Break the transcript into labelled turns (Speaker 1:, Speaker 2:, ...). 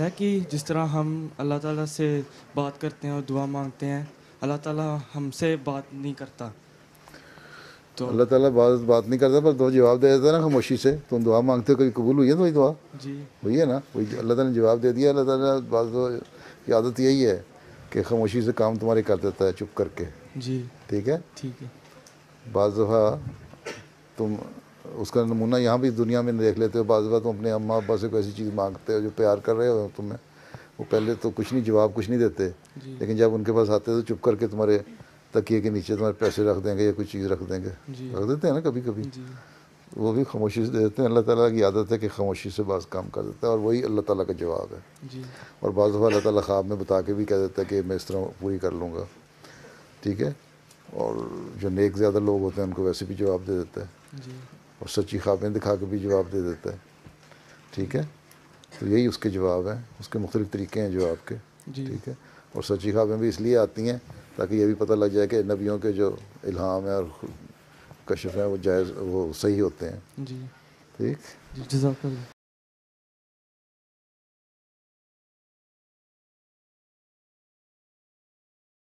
Speaker 1: ہے کہ جس طرح ہم اللہ تعالیٰ سے بات کرتے ہیں اور دعا مانگتے ہیں، اللہ تعالیٰ ہم سے بات نہیں کرتا. تو
Speaker 2: اللہ تعالیٰ بات نہیں کرتا، پر تو جواب دے دیتا ہے نا خاموشی سے. تم دعا مانگتے ہو، کبھی قبول ہوئی ہے تمہاری دعا؟
Speaker 1: جی
Speaker 2: ہوئی ہے نا. وہی اللہ تعالیٰ نے جواب دے دیا. اللہ تعالیٰ بعض کی عادت یہی ہے کہ خاموشی سے کام تمہارے کر دیتا ہے، چپ کر کے.
Speaker 1: جی
Speaker 2: ٹھیک ہے.
Speaker 1: ٹھیک ہے.
Speaker 2: بعض دفعہ تم اس کا نمونہ یہاں بھی دنیا میں دیکھ لیتے ہو. بعض دفعہ تم اپنے اماں ابا سے کوئی ایسی چیز مانگتے ہو جو پیار کر رہے ہو تمہیں، وہ پہلے تو کچھ نہیں، جواب کچھ نہیں دیتے،
Speaker 1: جی
Speaker 2: لیکن جب ان کے پاس آتے تو چپ کر کے تمہارے تکیے کے نیچے تمہارے پیسے رکھ دیں گے یا کوئی چیز رکھ دیں گے.
Speaker 1: جی
Speaker 2: رکھ دیتے ہیں نا کبھی کبھی.
Speaker 1: جی
Speaker 2: وہ بھی خاموشی سے دے دیتے ہیں. اللہ تعالیٰ کی عادت ہے کہ خاموشی سے بعض کام کر دیتا ہے، اور وہی اللہ تعالیٰ کا جواب ہے.
Speaker 1: جی
Speaker 2: اور بعض دفعہ اللہ تعالیٰ خواب میں بتا کے بھی کہہ دیتا ہے کہ میں اس طرح پوری کر لوں گا. ٹھیک ہے. اور جو نیک زیادہ لوگ ہوتے ہیں ان کو ویسے بھی جواب دے دیتا ہے،
Speaker 1: جی
Speaker 2: اور سچی خوابیں دکھا کے بھی جواب دے دیتا ہے. ٹھیک ہے. تو یہی اس کے جواب ہیں. اس کے مختلف طریقے ہیں جواب کے.
Speaker 1: جی
Speaker 2: ٹھیک ہے. اور سچی خوابیں بھی اس لیے آتی ہیں تاکہ یہ بھی پتہ لگ جائے کہ نبیوں کے جو الہام ہیں اور کشف ہیں وہ جائز، وہ صحیح ہوتے ہیں.
Speaker 1: جی
Speaker 2: ٹھیک.
Speaker 1: جی جزاک اللہ.